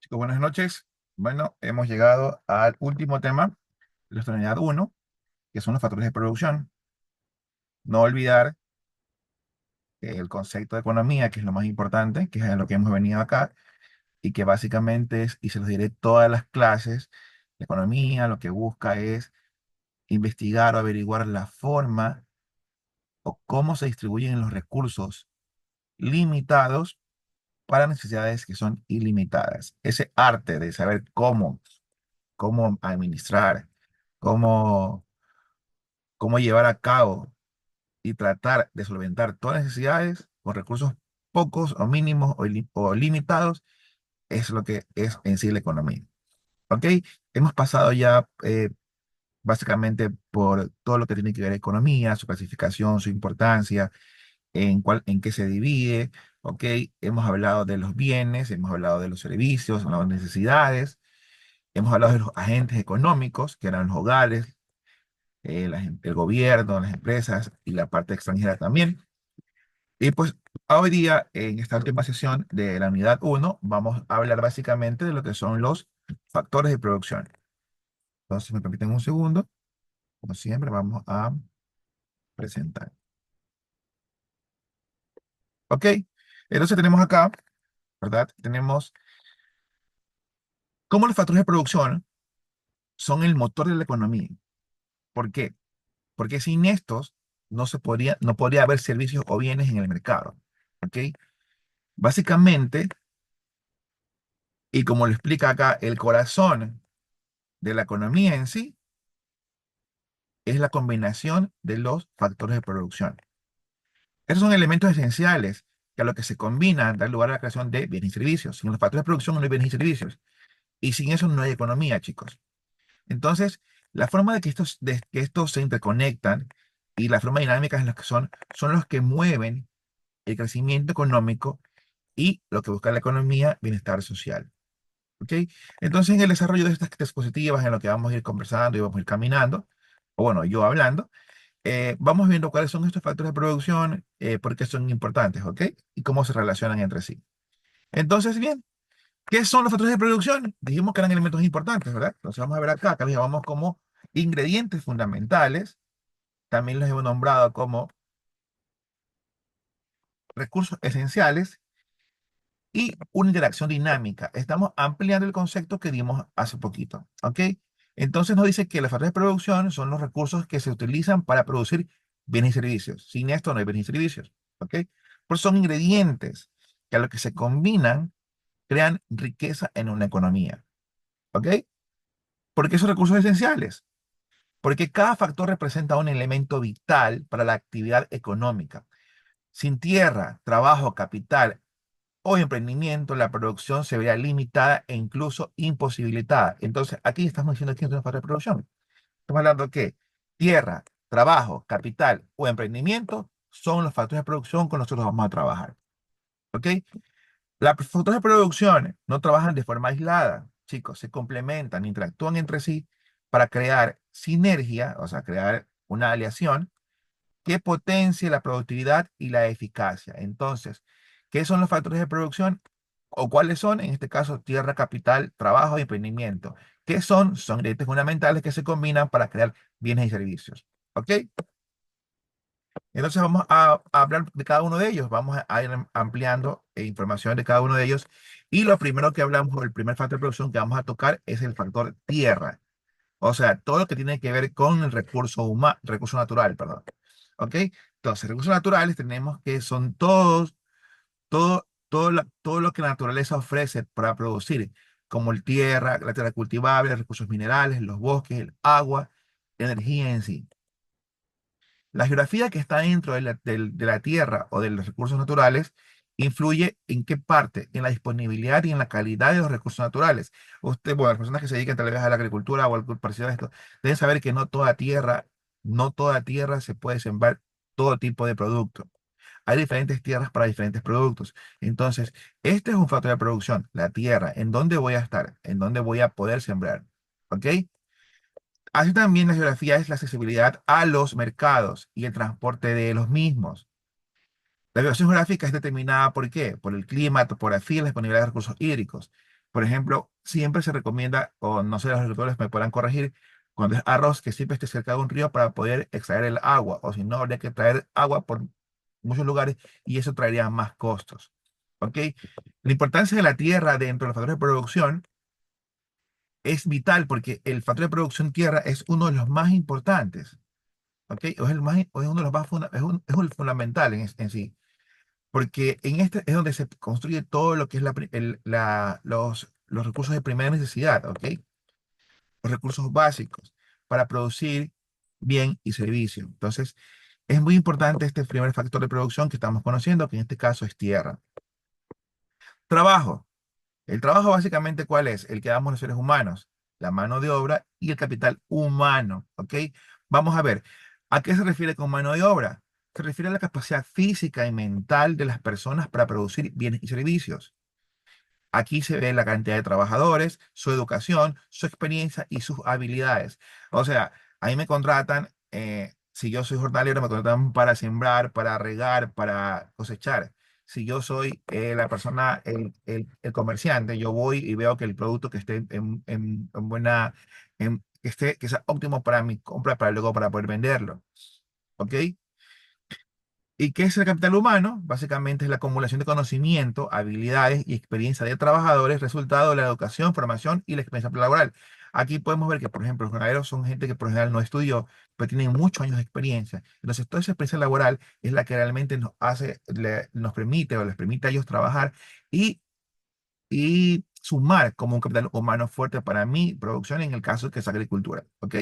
Chicos, buenas noches. Bueno, hemos llegado al último tema de nuestra unidad uno, que son los factores de producción. No olvidar el concepto de economía, que es lo más importante, que es a lo que hemos venido acá, y que básicamente es, y se los diré todas las clases, la economía lo que busca es investigar o averiguar la forma o cómo se distribuyen los recursos limitados para necesidades que son ilimitadas. Ese arte de saber cómo administrar, cómo llevar a cabo y tratar de solventar todas las necesidades con recursos pocos o mínimos o limitados, es lo que es en sí la economía. ¿Ok? Hemos pasado ya básicamente por todo lo que tiene que ver economía, su clasificación, su importancia, en qué se divide. ¿Ok? Hemos hablado de los bienes, hemos hablado de los servicios, hemos hablado de necesidades, hemos hablado de los agentes económicos, que eran los hogares, el gobierno, las empresas y la parte extranjera también. Y pues hoy día, en esta última sesión de la unidad uno vamos a hablar básicamente de lo que son los factores de producción. Entonces, me permiten un segundo. Como siempre, vamos a presentar. Ok, entonces tenemos acá, ¿verdad? Tenemos cómo los factores de producción son el motor de la economía. ¿Por qué? Porque sin estos no podría haber servicios o bienes en el mercado. ¿Ok? Básicamente, y como lo explica acá, el corazón de la economía en sí es la combinación de los factores de producción. Esos son elementos esenciales que a lo que se combinan dan lugar a la creación de bienes y servicios. Sin los factores de producción no hay bienes y servicios. Y sin eso no hay economía, chicos. Entonces, la forma de que estos se interconectan y la forma dinámica en las que son los que mueven el crecimiento económico y lo que busca la economía, bienestar social. ¿Ok? Entonces, en el desarrollo de estas dispositivas, en lo que vamos a ir conversando y vamos a ir caminando, o bueno, yo hablando, vamos viendo cuáles son estos factores de producción, por qué son importantes, ¿ok? Y cómo se relacionan entre sí. Entonces, bien, ¿qué son los factores de producción? Dijimos que eran elementos importantes, ¿verdad? Entonces vamos a ver acá los llamamos como ingredientes fundamentales, también los hemos nombrado como recursos esenciales y una interacción dinámica. Estamos ampliando el concepto que dimos hace poquito, ¿ok? Entonces nos dice que los factores de producción son los recursos que se utilizan para producir bienes y servicios. Sin esto no hay bienes y servicios, ¿ok? Pues son ingredientes que a lo que se combinan crean riqueza en una economía, ¿ok? ¿Por qué son recursos esenciales? Porque cada factor representa un elemento vital para la actividad económica. Sin tierra, trabajo, capital o emprendimiento, la producción se vería limitada e incluso imposibilitada. Entonces, aquí estamos diciendo que es una falta de producción. Estamos hablando que tierra, trabajo, capital o emprendimiento son los factores de producción con los que nosotros vamos a trabajar. ¿Ok? Las factores de producción no trabajan de forma aislada, chicos, se complementan, interactúan entre sí para crear sinergia, o sea, crear una aleación que potencie la productividad y la eficacia. Entonces, ¿qué son los factores de producción? ¿O cuáles son? En este caso, tierra, capital, trabajo y emprendimiento. ¿Qué son? Son ingredientes fundamentales que se combinan para crear bienes y servicios. ¿Ok? Entonces vamos a hablar de cada uno de ellos. Vamos a ir ampliando información de cada uno de ellos. Y lo primero que hablamos, el primer factor de producción que vamos a tocar es el factor tierra. O sea, todo lo que tiene que ver con el recurso humano, recurso natural, perdón. ¿Ok? Entonces, recursos naturales tenemos que son todo lo que la naturaleza ofrece para producir, como el tierra, la tierra cultivable, recursos minerales, los bosques, el agua, energía en sí. La geografía que está dentro de la tierra o de los recursos naturales influye en qué parte, en la disponibilidad y en la calidad de los recursos naturales. Usted, bueno, las personas que se dedican tal vez a la agricultura o algo parecido a esto, deben saber que no toda tierra se puede sembrar todo tipo de producto. Hay diferentes tierras para diferentes productos. Entonces, este es un factor de producción, la tierra, en dónde voy a estar, en dónde voy a poder sembrar. ¿Ok? Así también la geografía es la accesibilidad a los mercados y el transporte de los mismos. La ubicación geográfica es determinada ¿por qué? Por el clima, topografía y la disponibilidad de recursos hídricos. Por ejemplo, siempre se recomienda, o no sé, los agricultores me podrán corregir, cuando es arroz, que siempre esté cerca de un río para poder extraer el agua, o si no, habría que traer agua por muchos lugares y eso traería más costos. ¿Ok? La importancia de la tierra dentro de los factores de producción es vital porque el factor de producción tierra es uno de los más importantes. ¿Ok? O es uno de los más es un fundamental en sí. Porque en este es donde se construye todo lo que es los recursos de primera necesidad, ¿ok? Los recursos básicos para producir bien y servicio. Entonces, es muy importante este primer factor de producción que estamos conociendo, que en este caso es tierra. Trabajo. El trabajo básicamente, ¿cuál es? El que damos los seres humanos, la mano de obra y el capital humano, ¿ok? Vamos a ver, ¿a qué se refiere con mano de obra? Se refiere a la capacidad física y mental de las personas para producir bienes y servicios. Aquí se ve la cantidad de trabajadores, su educación, su experiencia y sus habilidades. O sea, ahí me contratan, si yo soy jornalero, me contratan para sembrar, para regar, para cosechar. Si yo soy la persona, el comerciante, yo voy y veo que el producto que esté en buena, que sea óptimo para mi compra, para luego para poder venderlo. ¿Ok? ¿Y qué es el capital humano? Básicamente es la acumulación de conocimiento, habilidades y experiencia de trabajadores, resultado de la educación, formación y la experiencia laboral. Aquí podemos ver que, por ejemplo, los ganaderos son gente que por lo general no estudió, pero tienen muchos años de experiencia. Entonces, toda esa experiencia laboral es la que realmente nos hace, nos permite o les permite a ellos trabajar y, y sumar como un capital humano fuerte para mi producción en el caso que es agricultura. ¿Ok?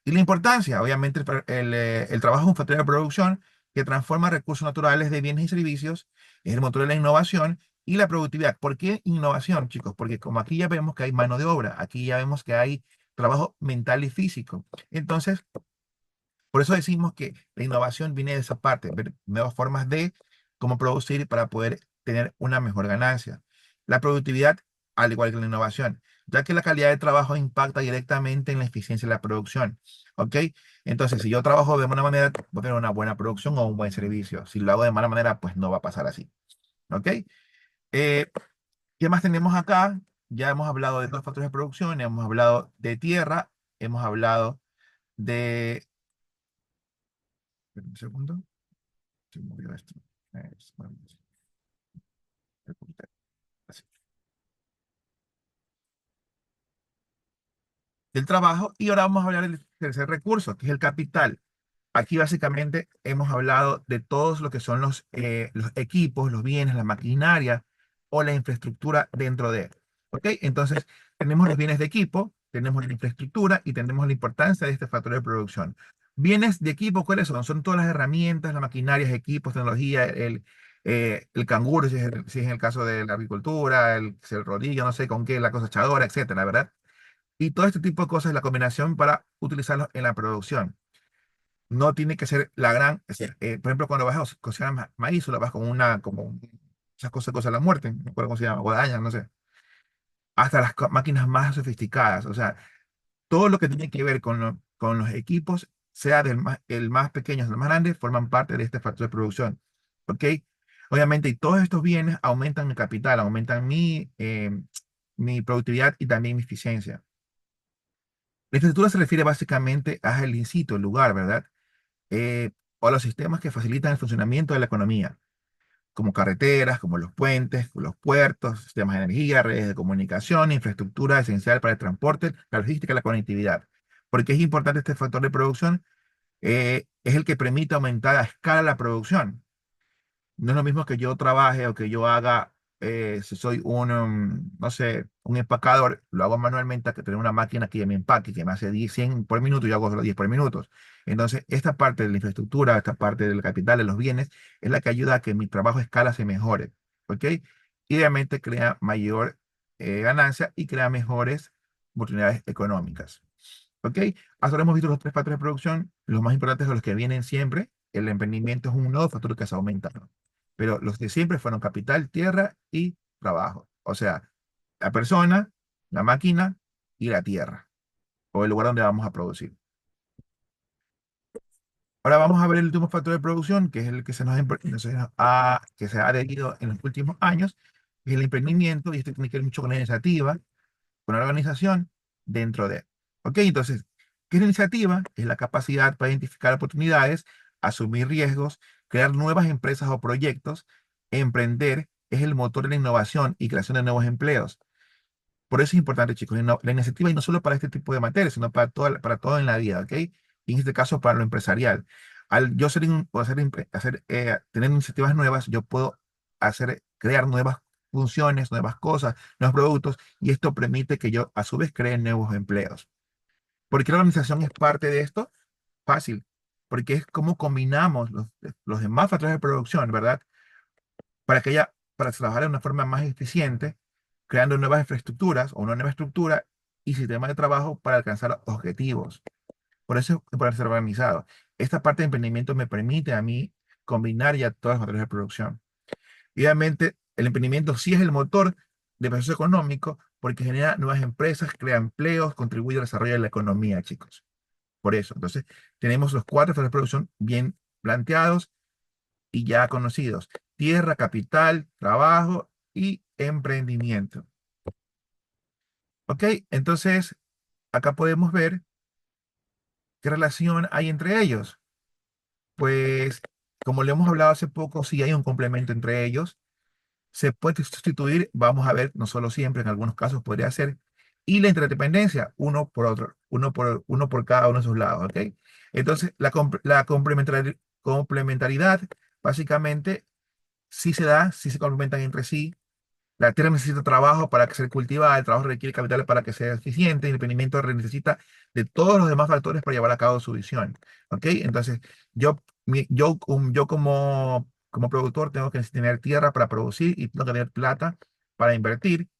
Y la importancia, obviamente, el trabajo es un factor de producción que transforma recursos naturales de bienes y servicios, es el motor de la innovación y la productividad. ¿Por qué innovación, chicos? Porque como aquí ya vemos que hay mano de obra, aquí ya vemos que hay trabajo mental y físico. Entonces, por eso decimos que la innovación viene de esa parte, ver nuevas formas de cómo producir para poder tener una mejor ganancia. La productividad, al igual que la innovación, ya que la calidad de trabajo impacta directamente en la eficiencia de la producción. ¿Ok? Entonces, si yo trabajo de buena manera, voy a tener una buena producción o un buen servicio. Si lo hago de mala manera, pues no va a pasar así. ¿Ok? Eh, ¿Qué más tenemos acá? Ya hemos hablado de dos factores de producción, hemos hablado de tierra, hemos hablado de... Un segundo. Se movió esto. Bueno, así. Del trabajo. Y ahora vamos a hablar del tercer recurso, que es el capital. Aquí básicamente hemos hablado de todos lo que son los equipos, los bienes, la maquinaria o la infraestructura dentro de él. ¿Ok? Entonces, tenemos los bienes de equipo, tenemos la infraestructura y tenemos la importancia de este factor de producción. Bienes de equipo, ¿cuáles son? Son todas las herramientas, las maquinarias, equipos, tecnología, el canguro, si es en el caso de la agricultura, el rodillo, no sé con qué, la cosechadora, etcétera, ¿verdad? Y todo este tipo de cosas, la combinación para utilizarlos en la producción. No tiene que ser la gran, es decir, por ejemplo, cuando vas a cocinar maíz, o lo vas con esas cosas de la muerte, no recuerdo cómo se llama, guadaña, no sé, hasta las máquinas más sofisticadas, o sea, todo lo que tiene que ver con los equipos, sea el más pequeño hasta el más grande, forman parte de este factor de producción, ¿ok? Obviamente, y todos estos bienes aumentan mi capital, aumentan mi productividad y también mi eficiencia. La infraestructura se refiere básicamente a el in situ, el lugar, ¿verdad? O a los sistemas que facilitan el funcionamiento de la economía, como carreteras, como los puentes, los puertos, sistemas de energía, redes de comunicación, infraestructura esencial para el transporte, la logística y la conectividad. Porque es importante este factor de producción, es el que permite aumentar a escala la producción. No es lo mismo que yo trabaje o que yo haga, si soy no sé, un empacador, lo hago manualmente a que tener una máquina que me empaque, que me hace 10, 100 por minuto y yo hago solo 10 por minuto. Entonces, esta parte de la infraestructura, esta parte del capital, de los bienes, es la que ayuda a que mi trabajo a escala se mejore. ¿Ok? Y obviamente crea mayor ganancia y crea mejores oportunidades económicas. ¿Ok? Hasta ahora hemos visto los tres factores de producción. Los más importantes son los que vienen siempre. El emprendimiento es un nuevo factor que se aumenta. Pero los de siempre fueron capital, tierra y trabajo. O sea, la persona, la máquina y la tierra, o el lugar donde vamos a producir. Ahora vamos a ver el último factor de producción, que es el que se nos ha, que se ha adherido en los últimos años, El emprendimiento, y esto tiene que ver mucho con la iniciativa, con la organización dentro de. ¿Ok? Entonces, ¿qué es la iniciativa? Es la capacidad para identificar oportunidades, asumir riesgos, crear nuevas empresas o proyectos. Emprender es el motor de la innovación y creación de nuevos empleos. Por eso es importante, chicos, la iniciativa, y no solo para este tipo de materias, sino para todo en la vida, ¿ok? Y en este caso, para lo empresarial. Al yo tener iniciativas nuevas, yo puedo crear nuevas funciones, nuevas cosas, nuevos productos, y esto permite que yo, a su vez, cree nuevos empleos. ¿Por qué la organización es parte de esto? Fácil, porque es cómo combinamos los demás factores de producción, ¿verdad? Para trabajar de una forma más eficiente, creando nuevas infraestructuras o una nueva estructura y sistemas de trabajo para alcanzar objetivos. Por eso es importante ser organizado. Esta parte de emprendimiento me permite a mí combinar ya todos los factores de producción. Y obviamente, el emprendimiento sí es el motor del proceso económico porque genera nuevas empresas, crea empleos, contribuye al desarrollo de la economía, chicos. Por eso, entonces, tenemos los cuatro factores de producción bien planteados y ya conocidos: tierra, capital, trabajo y emprendimiento. ¿Ok? Entonces, acá podemos ver qué relación hay entre ellos. Pues, como le hemos hablado hace poco, sí hay un complemento entre ellos. Se puede sustituir, vamos a ver, no solo siempre, en algunos casos podría ser, y la interdependencia, uno por cada uno de sus lados, ¿ok? Entonces, la complementariedad, básicamente, sí se da, sí se complementan entre sí. La tierra necesita trabajo para que sea cultivada, el trabajo requiere capital para que sea eficiente, el emprendimiento necesita de todos los demás factores para llevar a cabo su visión. ¿Ok? Entonces, yo como productor tengo que tener tierra para producir y tengo que tener plata para invertir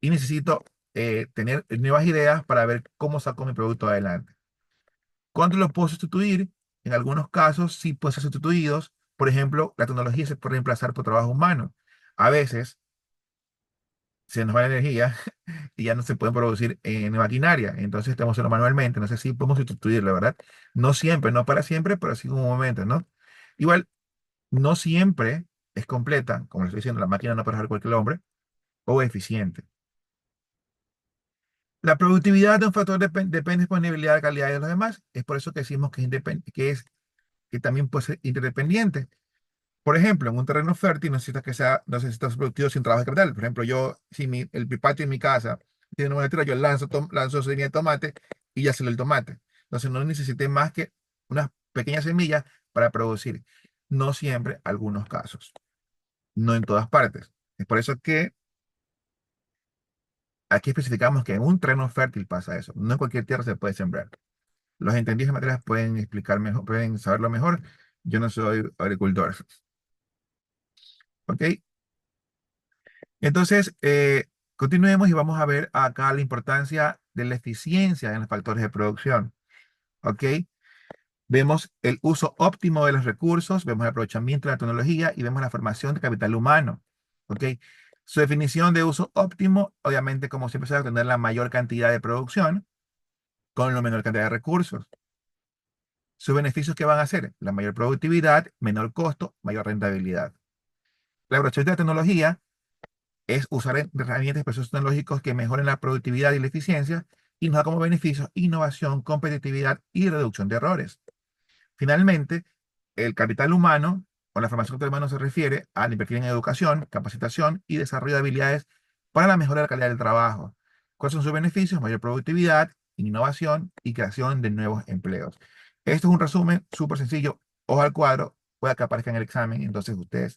y necesito tener nuevas ideas para ver cómo saco mi producto adelante. ¿Cuándo lo puedo sustituir? En algunos casos sí pueden ser sustituidos. Por ejemplo, la tecnología se puede reemplazar por trabajo humano. A veces se nos va la energía y ya no se pueden producir en maquinaria. Entonces tenemos que hacerlo manualmente. No sé si podemos sustituirlo, ¿verdad? No siempre, no para siempre, pero sí en un momento, ¿no? Igual, no siempre es completa, como le estoy diciendo, la máquina no puede hacer cualquier hombre, o eficiente. La productividad de un factor depende de disponibilidad de calidad de los demás. Es por eso que decimos que también puede ser interdependiente. Por ejemplo, en un terreno fértil no necesitas ser productivo sin trabajo de capital. Por ejemplo, si el patio en mi casa tiene una tierra, yo lanzo semilla de tomate y ya sale el tomate. Entonces no necesité más que unas pequeñas semillas para producir. No siempre, algunos casos. No en todas partes. Es por eso que aquí especificamos que en un terreno fértil pasa eso. No en cualquier tierra se puede sembrar. Los entendidos de materias pueden explicar mejor, pueden saberlo mejor. Yo no soy agricultor. ¿Ok? Entonces, continuemos y vamos a ver acá la importancia de la eficiencia en los factores de producción. ¿Ok? Vemos el uso óptimo de los recursos, vemos el aprovechamiento de la tecnología y vemos la formación de capital humano. ¿Ok? Su definición de uso óptimo, obviamente, como siempre, se va a obtener la mayor cantidad de producción con la menor cantidad de recursos. Sus beneficios, ¿qué van a ser? La mayor productividad, menor costo, mayor rentabilidad. La aprovechación de la tecnología es usar herramientas y procesos tecnológicos que mejoren la productividad y la eficiencia y nos da como beneficios innovación, competitividad y reducción de errores. Finalmente, el capital humano o la formación del humano se refiere a invertir en educación, capacitación y desarrollo de habilidades para la mejora de la calidad del trabajo. ¿Cuáles son sus beneficios? Mayor productividad, innovación y creación de nuevos empleos. Esto es un resumen súper sencillo. Ojo al cuadro, puede que aparezca en el examen, entonces ustedes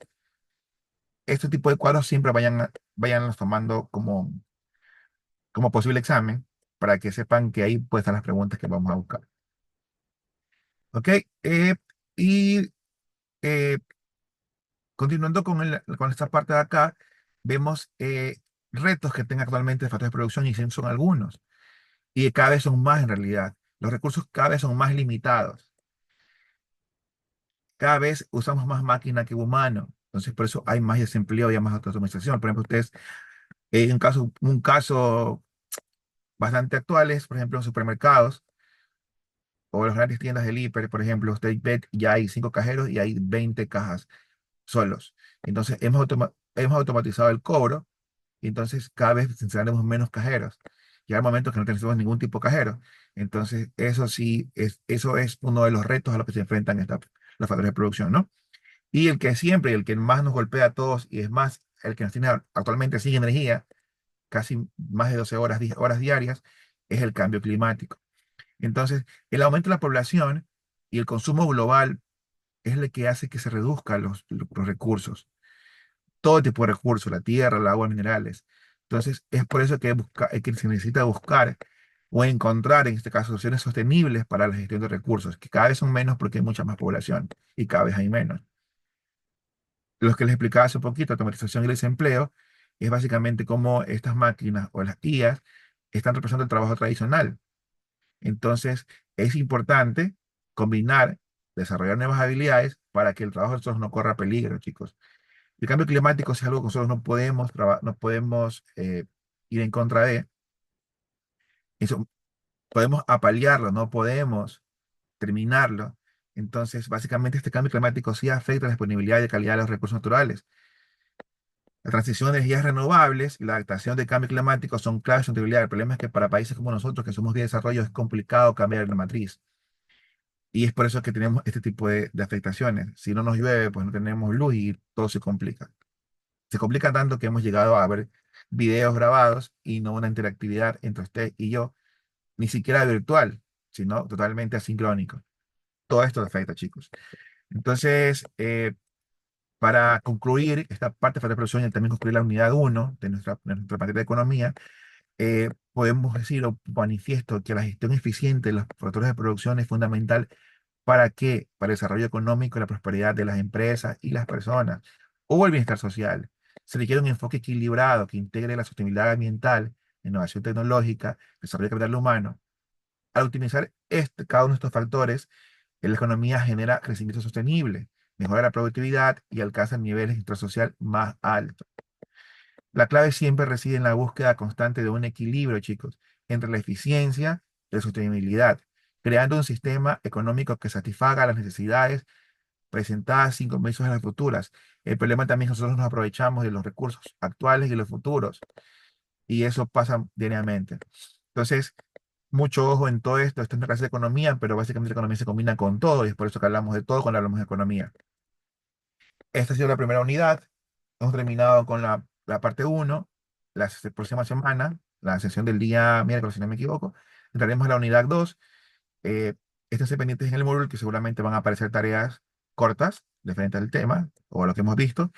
este tipo de cuadros siempre vayan tomando como posible examen para que sepan que ahí pueden estar las preguntas que vamos a buscar. ¿Ok? Y eh, continuando con esta parte de acá, vemos retos que tenga actualmente el factor de producción y son algunos. Y cada vez son más en realidad. Los recursos cada vez son más limitados. Cada vez usamos más máquina que humano. Entonces, por eso hay más desempleo y hay más automatización. Por ejemplo, ustedes, un caso bastante actuales, por ejemplo, en supermercados o las grandes tiendas del hiper, por ejemplo, usted ve ya hay 5 cajeros y hay 20 cajas solos. Entonces, hemos automatizado el cobro y entonces cada vez necesitaremos menos cajeros. Ya hay momentos que no tenemos ningún tipo de cajero. Entonces, eso es uno de los retos a los que se enfrentan las factorías de producción, ¿no? Y el que siempre, el que más nos golpea a todos, y es más, el que nos tiene actualmente sin energía, casi más de 12 horas, horas diarias, es el cambio climático. Entonces, el aumento de la población y el consumo global es el que hace que se reduzcan los recursos, todo tipo de recursos, la tierra, el agua, minerales. Entonces, es por eso que se necesita buscar o encontrar, en este caso, soluciones sostenibles para la gestión de recursos, que cada vez son menos porque hay mucha más población y cada vez hay menos. Los que les explicaba hace un poquito, automatización y el desempleo, es básicamente cómo estas máquinas o las IAs están reemplazando el trabajo tradicional. Entonces, es importante combinar, desarrollar nuevas habilidades para que el trabajo de nosotros no corra peligro, chicos. El cambio climático es algo que nosotros no podemos ir en contra de. Eso podemos apalearlo, no podemos terminarlo. Entonces, básicamente, este cambio climático sí afecta la disponibilidad y calidad de los recursos naturales. La transición de energías renovables y la adaptación del cambio climático son claves de sostenibilidad. El problema es que para países como nosotros, que somos de desarrollo, es complicado cambiar la matriz. Y es por eso que tenemos este tipo de afectaciones. Si no nos llueve, pues no tenemos luz y todo se complica. Se complica tanto que hemos llegado a ver videos grabados y no una interactividad entre usted y yo, ni siquiera virtual, sino totalmente asincrónico. Todo esto afecta, chicos. Entonces, para concluir esta parte de la producción y también concluir la unidad uno de nuestra materia de economía, podemos decir o manifiesto que la gestión eficiente de los factores de producción es fundamental. ¿Para qué? Para el desarrollo económico y la prosperidad de las empresas y las personas, o el bienestar social. Se requiere un enfoque equilibrado que integre la sostenibilidad ambiental, innovación tecnológica, desarrollo de capital humano. Al optimizar cada uno de estos factores, la economía genera crecimiento sostenible, mejora la productividad y alcanza niveles de social más altos. La clave siempre reside en la búsqueda constante de un equilibrio, chicos, entre la eficiencia y la sostenibilidad, creando un sistema económico que satisfaga las necesidades presentadas sin compromisos en las futuras. El problema también es que nosotros nos aprovechamos de los recursos actuales y los futuros, y eso pasa diariamente. Entonces, mucho ojo en todo esto. Esto es una clase de economía, pero básicamente la economía se combina con todo, y es por eso que hablamos de todo cuando hablamos de economía. Esta ha sido la primera unidad. Hemos terminado con la parte uno. Próxima semana, la sesión del día miércoles, si no me equivoco, entraremos a la unidad 2. Eh, Esténse pendientes en el módulo que seguramente van a aparecer tareas cortas, diferentes al tema o a lo que hemos visto.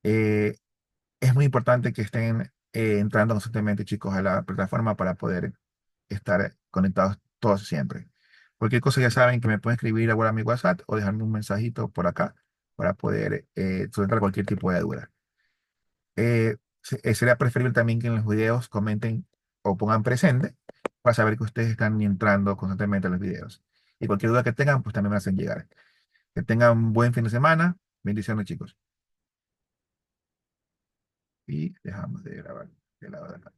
Eh, es muy importante que estén entrando constantemente, chicos, a la plataforma para poder estar conectados todos siempre. Cualquier cosa ya saben que me pueden escribir ahora a mi WhatsApp o dejarme un mensajito por acá para poder solventar cualquier tipo de duda. Sería preferible también que en los videos comenten o pongan presente para saber que ustedes están entrando constantemente a los videos. Y cualquier duda que tengan, pues también me hacen llegar. Que tengan un buen fin de semana. Bendiciones, chicos. Y dejamos de grabar de lado de acá.